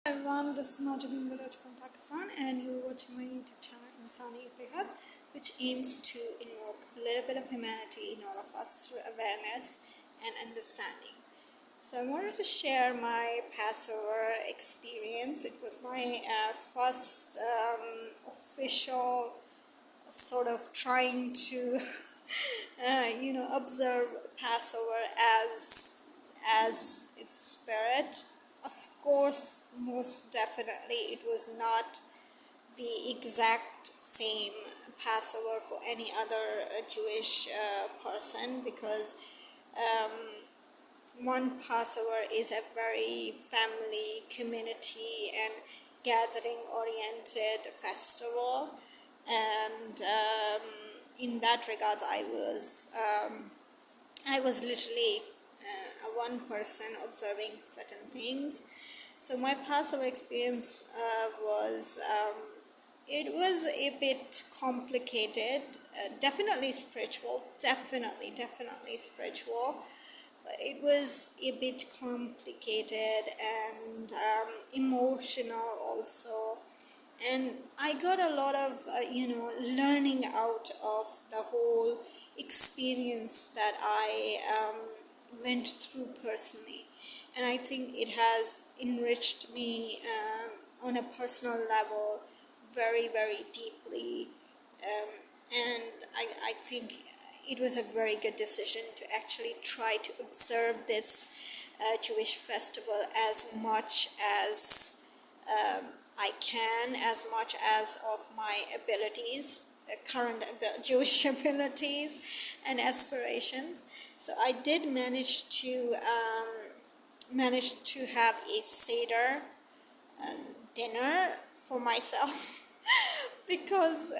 Everyone, this is Village from Pakistan, and you're watching my YouTube channel Insani Ittihad, which aims to invoke a little bit of humanity in all of us through awareness and understanding. So I wanted to share my Passover experience. It was my first official sort of trying to observe Passover as its spirit. Of course, most definitely it was not the exact same Passover for any other Jewish person, because one Passover is a very family, community and gathering oriented festival, and in that regard I was literally one person observing certain things. So my Passover experience was a bit complicated, definitely spiritual, definitely spiritual, but it was a bit complicated and emotional also. And I got a lot of learning out of the whole experience that I went through personally, and I think it has enriched me on a personal level very deeply, and I think it was a very good decision to actually try to observe this Jewish festival as much as I can, as much as of my abilities, current Jewish abilities and aspirations. So I did manage to have a Seder dinner for myself because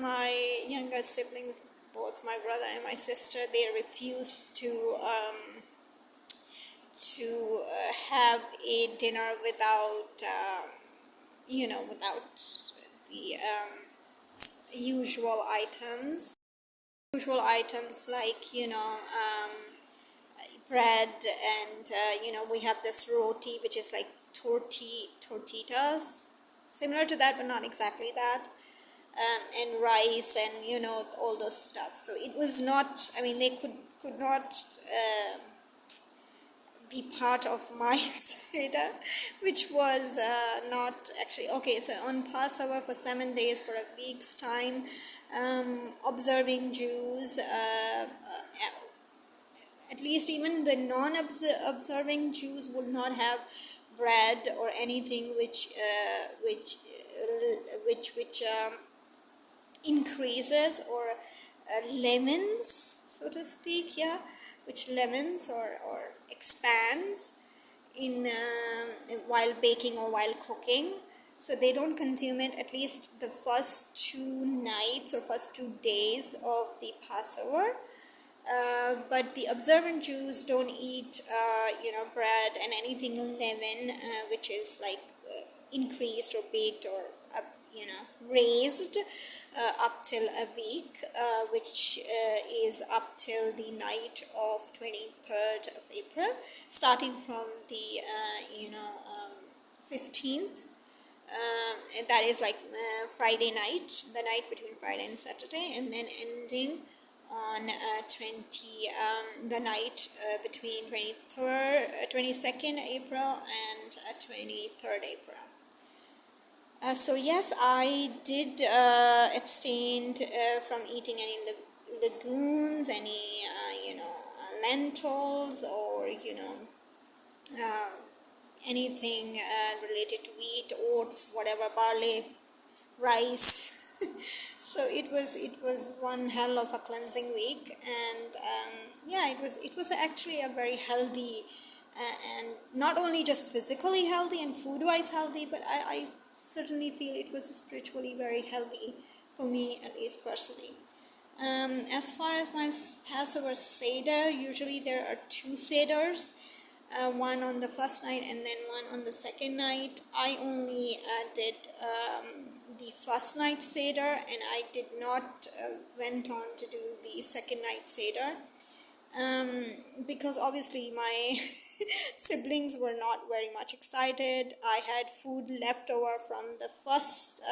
my younger siblings, both my brother and my sister, they refused to have a dinner without without the usual items like bread, and we have this roti, which is like tortitas, similar to that but not exactly that, and rice and all those stuff. So it was not, I mean, they could not be part of my Seder, which was not actually okay. So on Passover, for 7 days, for a week's time, observing Jews, at least even the non-observing Jews, would not have bread or anything which increases or lemons, so to speak, which lemons or expands in while baking or while cooking. So they don't consume it at least the first 2 nights or first 2 days of the Passover. But the observant Jews don't eat bread and anything leaven, which is like increased or baked or raised, up till a week, which is up till the night of 23rd of April, starting from the 15th, and that is like Friday night, the night between Friday and Saturday, and then ending on the night between 22nd April and 23rd April. So yes, I did abstain from eating any legumes, any lentils, or anything related to wheat, oats, whatever, barley, rice. So it was one hell of a cleansing week, and it was actually a very healthy, and not only just physically healthy and food-wise healthy, but I certainly feel it was spiritually very healthy for me, at least personally. As far as my Passover Seder, usually there are 2 Seders, one on the first night and then one on the second night. I only did the first night Seder, and I did not went on to do the second night Seder. because obviously my siblings were not very much excited. I had food left over from the first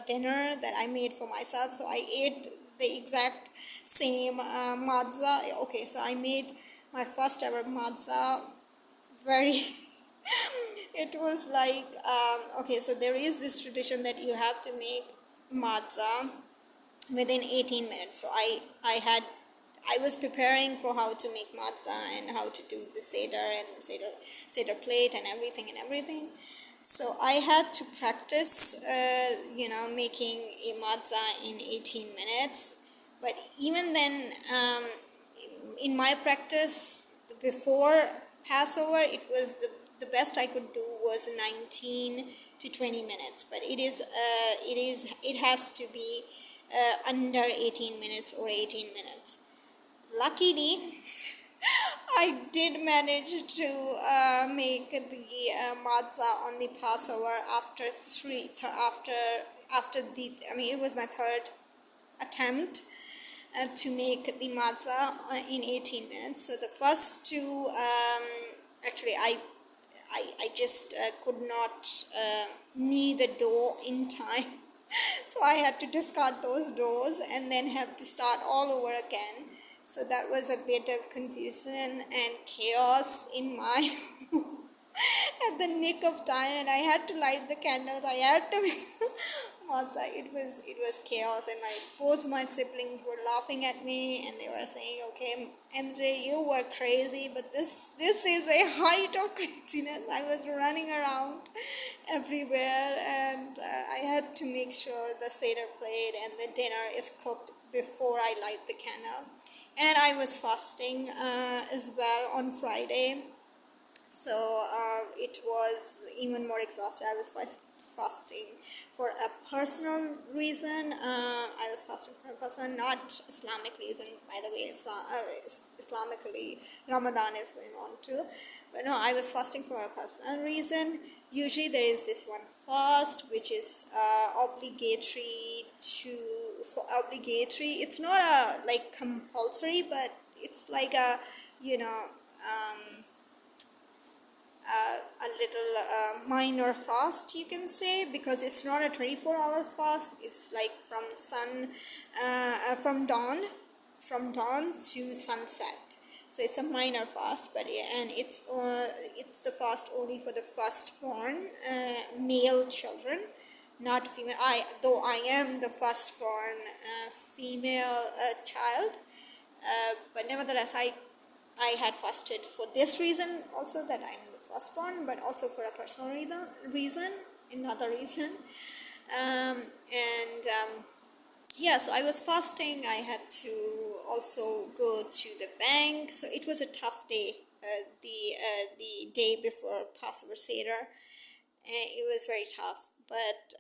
dinner that I made for myself, so I ate the exact same matzah. Okay, so I made my first ever matzah very it was like okay, so there is this tradition that you have to make matzah within 18 minutes. So I was preparing for how to make matzah and how to do the seder and seder plate and everything. So I had to practice making a matzah in 18 minutes. But even then, in my practice before Passover, it was the best I could do was 19 to 20 minutes. But it has to be under 18 minutes or 18 minutes. Luckily, I did manage to make the matzah on the Passover after it was my third attempt to make the matzah in 18 minutes. So the first two, actually I just could not knead the dough in time. So I had to discard those doughs and then have to start all over again. So that was a bit of confusion and chaos in my at the nick of time, and I had to light the candles. I had to make matzah. It was chaos, and both my siblings were laughing at me, and they were saying, "Okay, MJ, you were crazy, but this is a height of craziness." I was running around everywhere, and I had to make sure the seder plate and the dinner is cooked before I light the candle. And I was fasting as well on Friday. So it was even more exhausted. I was fasting for a personal reason. I was fasting for a personal, not Islamic reason. By the way, Islamically, Ramadan is going on too. But no, I was fasting for a personal reason. Usually there is this one fast which is obligatory. It's not a compulsory, but it's like a a little minor fast, you can say, because it's not a 24 hours fast. It's like from dawn to sunset. So it's a minor fast, but it's the fast only for the firstborn male children, not female. Though I am the firstborn female child, but nevertheless I had fasted for this reason also, that I'm the firstborn, but also for a personal reason, another reason. So I was fasting. I had to also go to the bank. So it was a tough day, the day before Passover Seder. It was very tough. But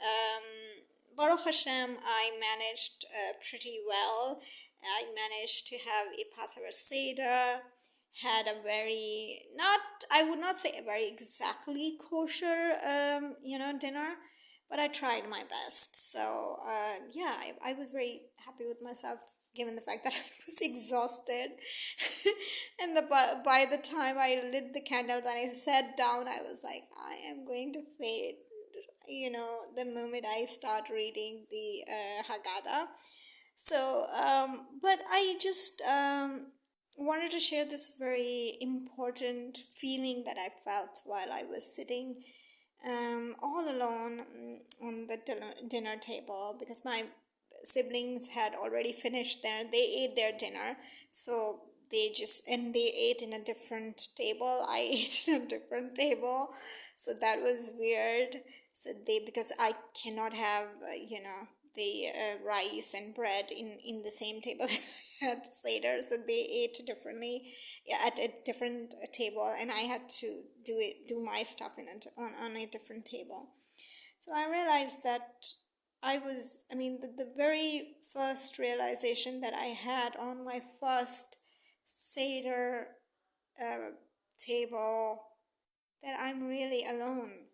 Baruch HaShem, I managed pretty well. I managed to have a Passover Seder, had a I would not say a very exactly kosher, dinner, but I tried my best. So, I was very happy with myself, given the fact that I was exhausted. And by the time I lit the candles and I sat down, I was like, I am going to faint, the moment I start reading the Haggadah. So, but I just wanted to share this very important feeling that I felt while I was sitting all alone on the dinner table, because my siblings had already finished they ate their dinner. So they ate in a different table. I ate in a different table. So that was weird. So because I cannot have, the rice and bread in the same table at Seder. So they ate differently at a different table, and I had to do my stuff on a different table. So I realized that the very first realization that I had on my first Seder table, that I'm really alone.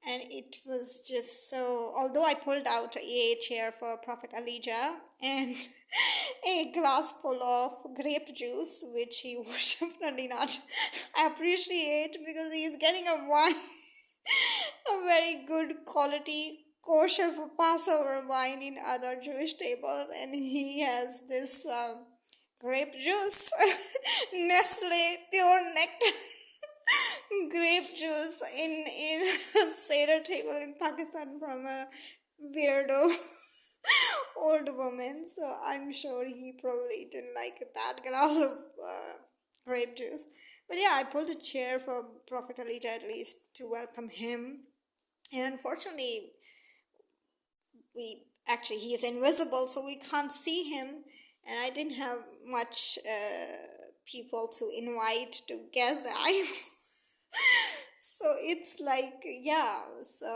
And it was just so, although I pulled out a chair for Prophet Elijah, and a glass full of grape juice, which he would definitely not appreciate because he is getting a wine, a very good quality kosher for Passover wine in other Jewish tables, and he has this grape juice, Nestle pure nectar. Grape juice in a Seder table in Pakistan from a weirdo old woman. So I'm sure he probably didn't like that glass of grape juice. But yeah, I pulled a chair for Prophet Elijah at least to welcome him. And unfortunately, he is invisible, so we can't see him. And I didn't have much people to invite to guess that I so it's like, yeah. So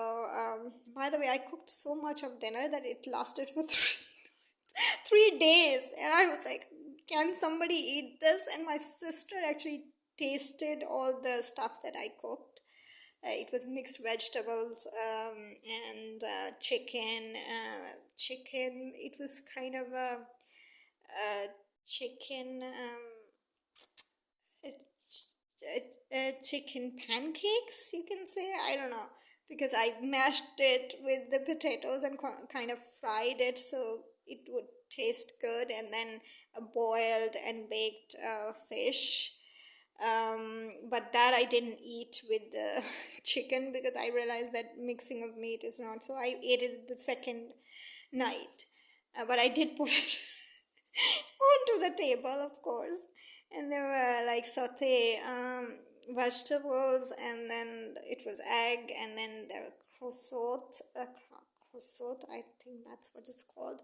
by the way, I cooked so much of dinner that it lasted for 3 days, and I was like, can somebody eat this? And my sister actually tasted all the stuff that I cooked. It was mixed vegetables and chicken. Chicken. It was kind of a chicken. Chicken pancakes, you can say. I don't know, because I mashed it with the potatoes and kind of fried it so it would taste good, and then a boiled and baked fish. But that I didn't eat with the chicken because I realized that mixing of meat is not. So I ate it the second night. But I did put it onto the table, of course. And there were like saute vegetables, and then it was egg, and then there were croissant, I think that's what it's called.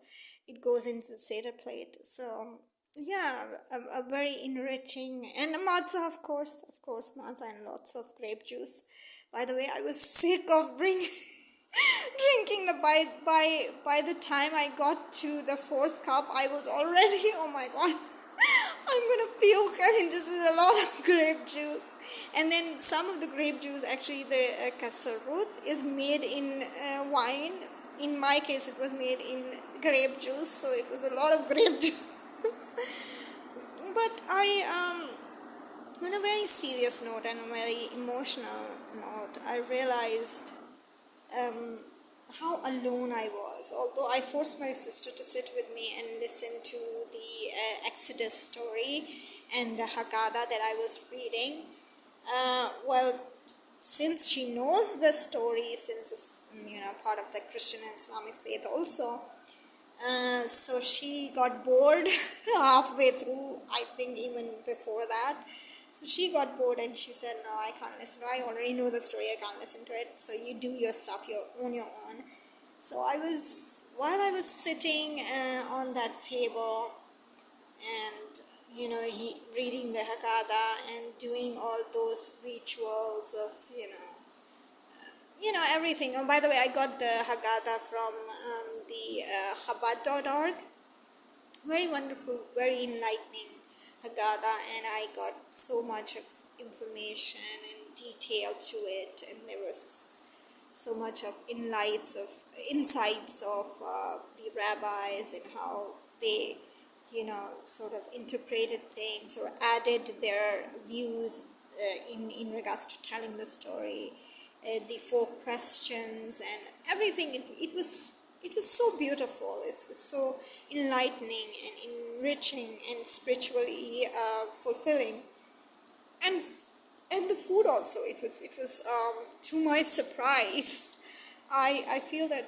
It goes into the Seder plate. So yeah, a very enriching, and matzah, of course, matzah and lots of grape juice. By the way, I was sick of drinking the by the time I got to the fourth cup, I was already, oh my god, I'm gonna puke. I mean, this is a lot of grape juice. And then some of the grape juice, actually the kasarut is made in wine. In my case, it was made in grape juice, so it was a lot of grape juice. But on a very serious note and a very emotional note, I realized how alone I was. Although I forced my sister to sit with me and listen to the Exodus story and the Haggadah that I was reading. Well, since she knows the story, since it's part of the Christian and Islamic faith also, so she got bored halfway through, I think even before that. So she got bored and she said, no, I can't listen to it. I already know the story, I can't listen to it. So you do your stuff on your own. So while I was sitting on that table and, reading the Haggadah and doing all those rituals of, everything. Oh, by the way, I got the Haggadah from the Chabad.org. Very wonderful, very enlightening Haggadah, and I got so much of information and detail to it, and there was so much of insights of the rabbis and how they, sort of interpreted things or added their views in regards to telling the story, the 4 questions and everything. It was so beautiful. It was so enlightening and enriching and spiritually fulfilling, and the food also. It was to my surprise. I feel that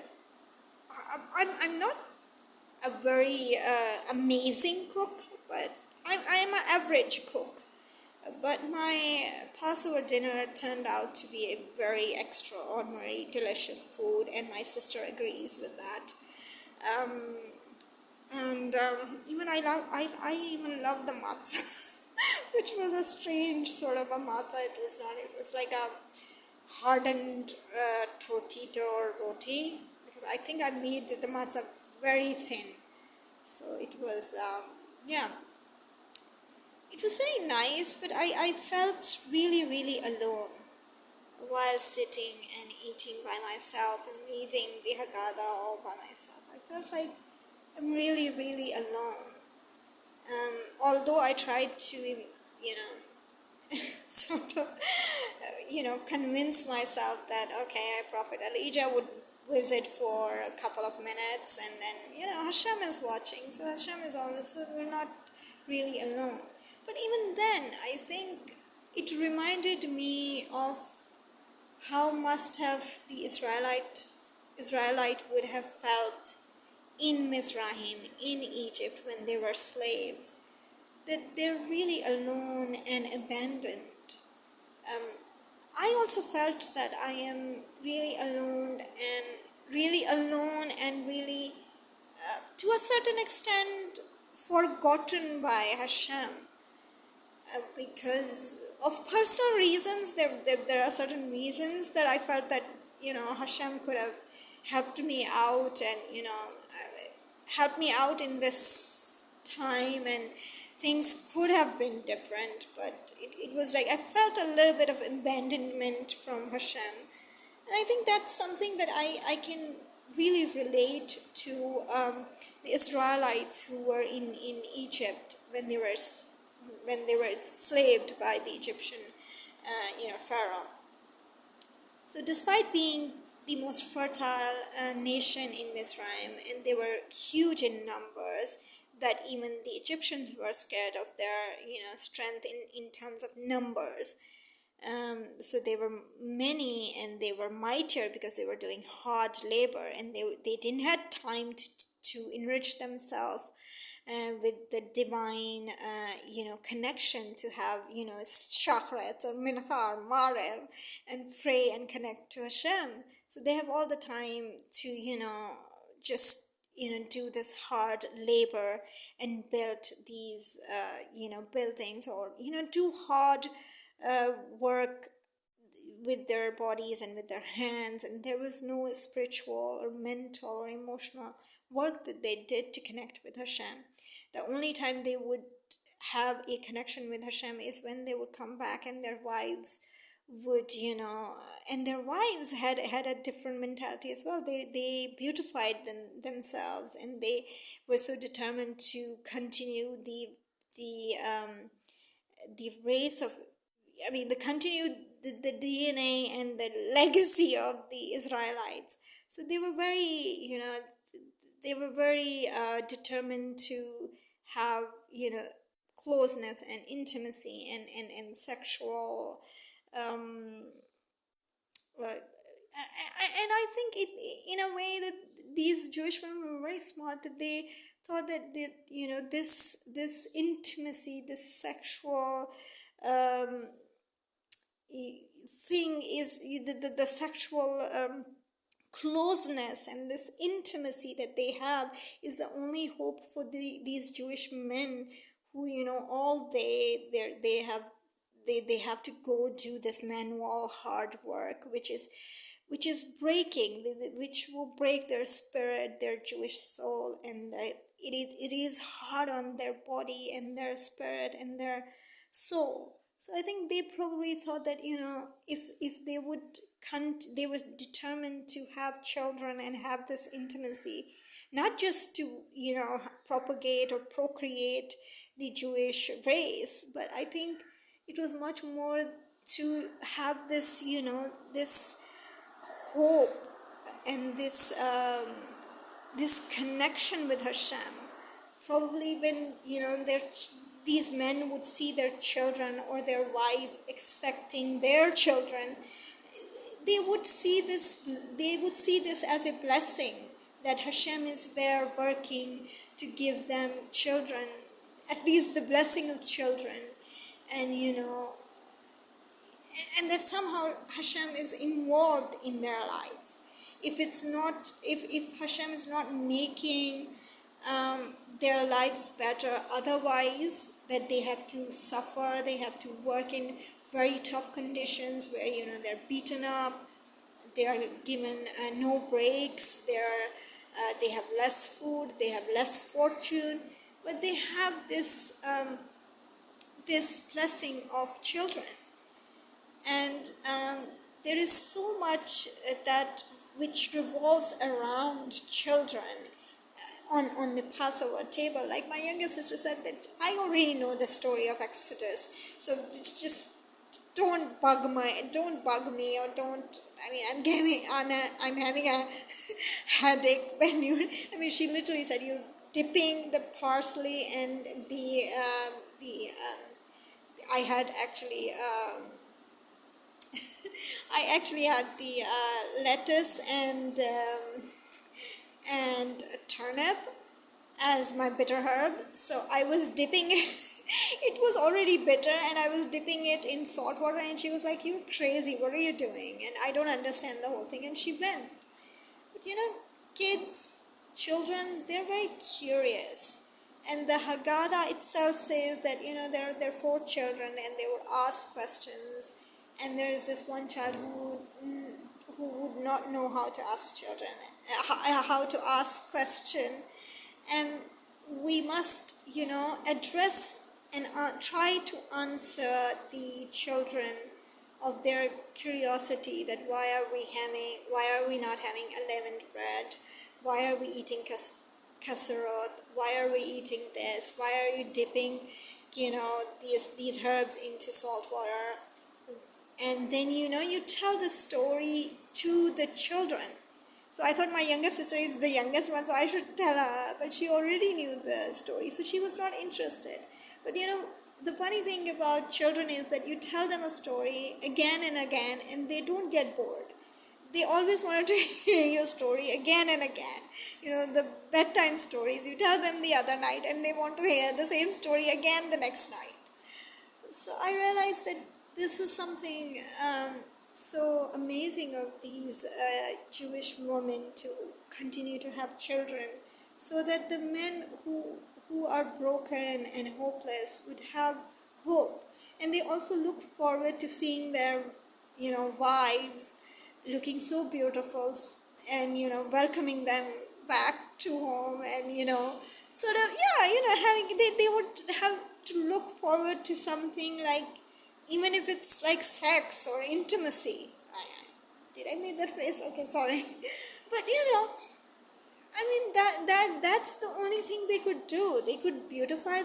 I'm not a very amazing cook, but I am an average cook. But my Passover dinner turned out to be a very extraordinary, delicious food, and my sister agrees with that. Even I even love the matzah, which was a strange sort of a matzah. It was not. It was like a hardened tortita or roti, because I think I made the matzah very thin. So it was It was very nice, but I felt really, really alone while sitting and eating by myself and reading the Haggadah all by myself. I felt like I'm really, really alone. Although I tried to, sort of, convince myself that, okay, Prophet Elijah would visit for a couple of minutes, and then, Hashem is watching, so Hashem is always, so we're not really alone. But even then, I think it reminded me of how must have the Israelite would have felt in Mizrahim, in Egypt, when they were slaves, that they're really alone and abandoned. I also felt that I am really alone and really, to a certain extent, forgotten by Hashem. Because of personal reasons, there are certain reasons that I felt that, Hashem could have helped me out and, helped me out in this time, and things could have been different, but it was like I felt a little bit of abandonment from Hashem. And I think that's something that I can really relate to the Israelites who were in Egypt when they were enslaved by the Egyptian Pharaoh. So despite being the most fertile nation in Mizraim, and they were huge in numbers, that even the Egyptians were scared of their strength in terms of numbers. So they were many, and they were mightier because they were doing hard labor, and they didn't have time to enrich themselves with the divine connection, to have chakrat or mincha or marev and pray and connect to Hashem. So they have all the time to just do this hard labor and build these buildings, or do hard work with their bodies and with their hands, and there was no spiritual or mental or emotional work that they did to connect with Hashem. The only time they would have a connection with Hashem is when they would come back, and their wives would, and their wives had a different mentality as well. They beautified themselves, and they were so determined to continue the race of, the DNA and the legacy of the Israelites. So they were very, determined to have, closeness and intimacy and sexual, and I think in a way that these Jewish women were very smart, that they thought that this intimacy, this sexual thing is the sexual closeness and this intimacy that they have is the only hope for these Jewish men who all day they have to go do this manual hard work, which is breaking, which will break their spirit, their Jewish soul, and it is hard on their body and their spirit and their soul. So I think they probably thought that if they they were determined to have children and have this intimacy, not just to propagate or procreate the Jewish race, but I think it was much more to have this this hope and this connection with Hashem. Probably when these men would see their children or their wife expecting their children, they would see this as a blessing, that Hashem is there working to give them children, at least the blessing of children, and and that somehow Hashem is involved in their lives. If Hashem is not making their lives better otherwise, that they have to suffer, they have to work in very tough conditions where they're beaten up, they are given no breaks, they have less food, they have less fortune, but they have this blessing of children. And there is so much that which revolves around children. on the Passover table. Like my younger sister said that I already know the story of Exodus, so it's just don't bug me, or don't. I mean, I'm having a headache when you. I mean, she literally said you're dipping the parsley and I had actually. I actually had the lettuce and turnip as my bitter herb. So I was dipping it. It was already bitter, and I was dipping it in salt water. And she was like, "You're crazy. What are you doing?" And I don't understand the whole thing. And she went. But kids, children, they're very curious. And the Haggadah itself says that there are 4 children, and they would ask questions. And there is this one child who would not know how to ask children, how to ask question, and we must, address and try to answer the children of their curiosity, that why are we not having unleavened bread? Why are we eating kasserot? Why are we eating this? Why are you dipping, these herbs into salt water? And then, you tell the story to the children. So I thought my younger sister is the youngest one, so I should tell her. But she already knew the story, so she was not interested. But, the funny thing about children is that you tell them a story again and again, and they don't get bored. They always wanted to hear your story again and again. The bedtime stories, you tell them the other night, and they want to hear the same story again the next night. So I realized that this was something so amazing of these Jewish women to continue to have children, so that the men who are broken and hopeless would have hope. And they also look forward to seeing their, wives looking so beautiful, and, welcoming them back to home, and, sort of, they would have to look forward to something like, even if it's like sex or intimacy. Did I make that face? Okay, sorry. But that's the only thing they could do. They could beautify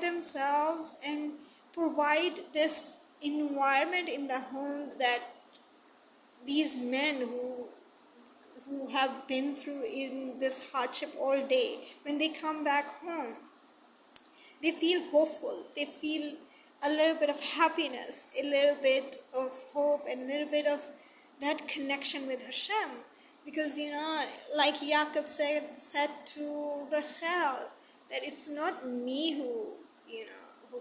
themselves, and provide this environment in the home that these men who have been through in this hardship all day, when they come back home, they feel hopeful. They feel a little bit of happiness, a little bit of hope, and a little bit of that connection with HaShem. Because, like Jacob said to Rachel, that it's not me who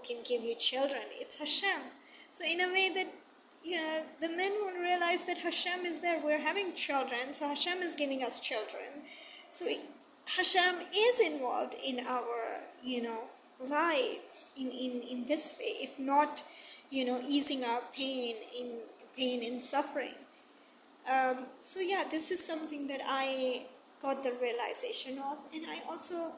can give you children, it's HaShem. So in a way that, the men will realize that HaShem is there. We're having children, so HaShem is giving us children. So HaShem is involved in our, lives in this way, if not, easing our pain and suffering. So yeah, this is something that I got the realization of, and I also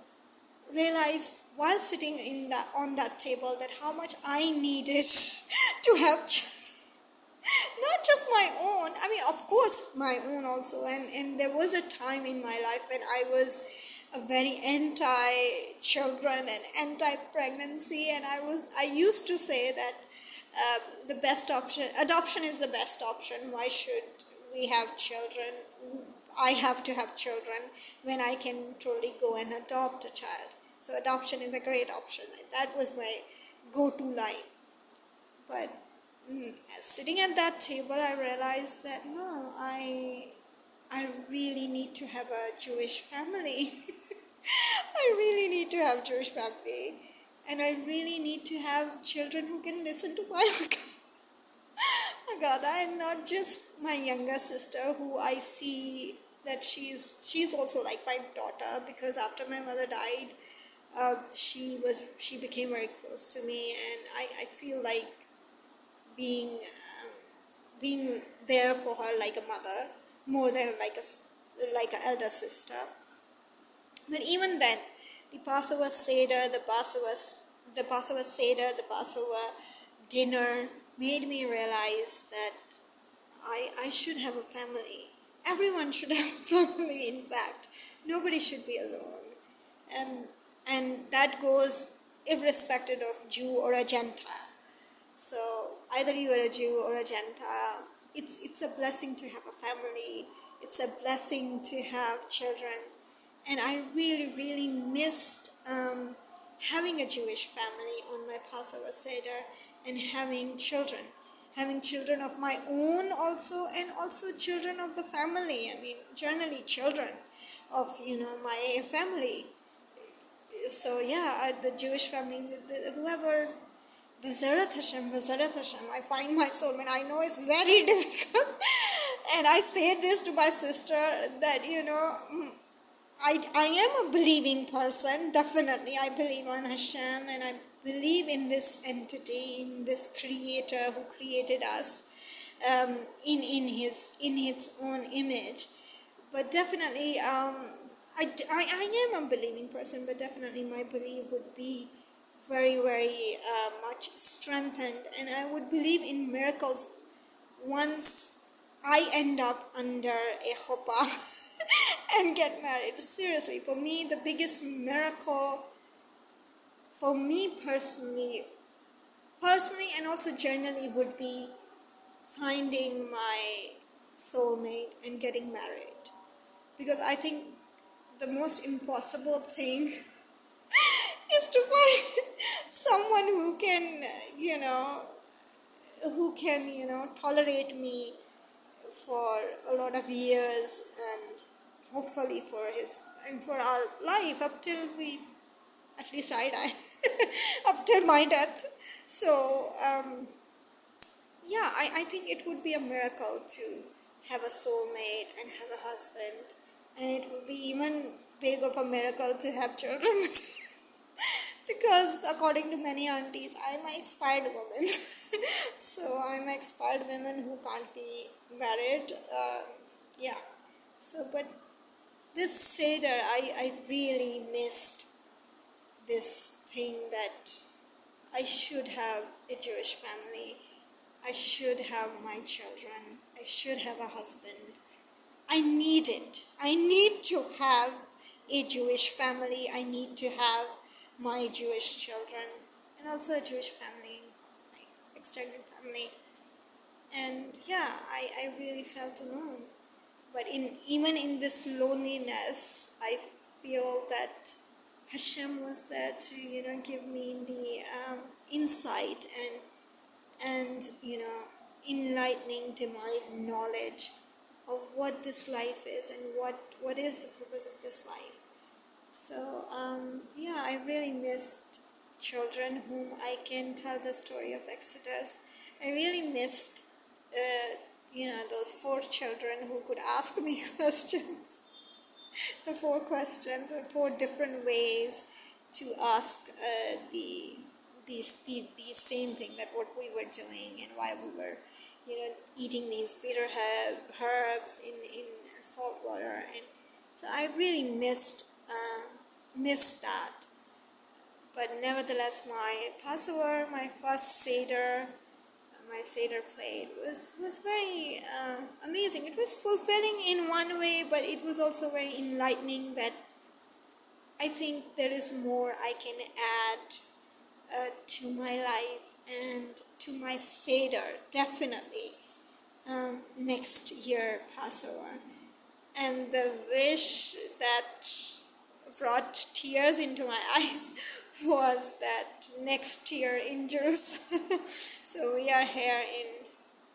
realized while sitting on that table that how much I needed to have not just my own, I mean, of course my own also, and there was a time in my life when I was a very anti-children and anti-pregnancy, and I used to say that the best option, adoption is the best option. Why should we have children? I have to have children when I can totally go and adopt a child. So adoption is a great option. That was my go-to line. But sitting at that table, I realized that no, I really need to have a Jewish family. I really need to have Jewish family. And I really need to have children who can listen to my Haggadah, and not just my younger sister, who I see that she's also like my daughter, because after my mother died, she became very close to me, and I feel like being there for her like a mother, more than like an elder sister. But even then, the Passover Seder, the Passover dinner made me realize that I should have a family. Everyone should have a family, in fact. Nobody should be alone. And that goes irrespective of Jew or a Gentile. So either you are a Jew or a Gentile, it's a blessing to have a family. It's a blessing to have children. And I really, really missed having a Jewish family on my Passover Seder and having children. Having children of my own also, and also children of the family. I mean, generally children of, my family. So yeah, the Jewish family, whoever, Bezerat HaShem, I find my soulmate. I know it's very difficult. And I say this to my sister that, I am a believing person, definitely. I believe on HaShem, and I believe in this entity, in this creator who created us in his own image. But definitely, I am a believing person, but definitely my belief would be very, very much strengthened. And I would believe in miracles once I end up under a chuppah and get married. Seriously, for me, the biggest miracle, for me personally and also generally, would be finding my soulmate and getting married. Because I think the most impossible thing is to find someone who can, tolerate me for a lot of years, and hopefully for our life up till at least I die, up till my death. So, I think it would be a miracle to have a soulmate and have a husband, and it would be even big of a miracle to have children. Because according to many aunties, I'm an expired woman. So I'm an expired woman who can't be married. So, but this Seder, I really missed this thing that I should have a Jewish family. I should have my children. I should have a husband. I need it. I need to have a Jewish family. I need to have my Jewish children, and also a Jewish family, like extended family. And I really felt alone. But even in this loneliness, I feel that HaShem was there to, give me the insight and enlightening divine knowledge of what this life is and what is the purpose of this life. So, I really missed children whom I can tell the story of Exodus. I really missed, those 4 children who could ask me questions. The 4 questions, the 4 different ways to ask the same thing, that what we were doing and why we were, eating these bitter herbs in salt water. And so I really missed that. But nevertheless, my Passover, my first Seder, my Seder plate was very amazing. It was fulfilling in one way, but it was also very enlightening, that I think there is more I can add to my life and to my Seder, definitely, next year Passover. And the wish that brought tears into my eyes was that next year in Jerusalem. So we are here in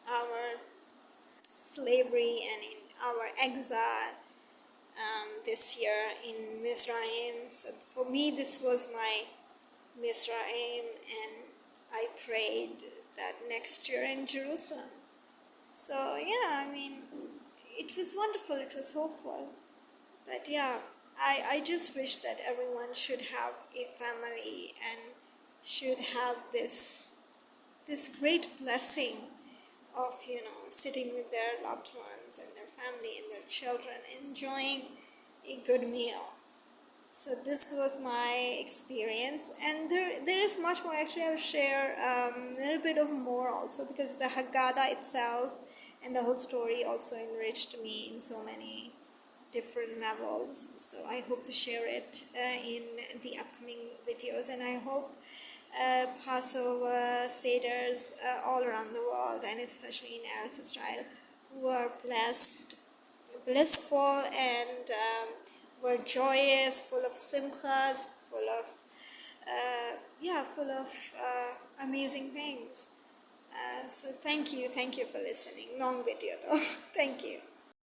our slavery and in our exile this year in Mizraim. So for me, this was my Mizraim, and I prayed that next year in Jerusalem. So it was wonderful, it was hopeful. But I just wish that everyone should have a family and should have this great blessing of, sitting with their loved ones and their family and their children, enjoying a good meal. So this was my experience, and there is much more. Actually, I will share a little bit of more also, because the Haggadah itself and the whole story also enriched me in so many different levels. So I hope to share it in the upcoming videos, and I hope Passover Seders all around the world, and especially in Eretz Israel, were blissful, and were joyous, full of simchas, full of amazing things. So thank you for listening. Long video though. Thank you.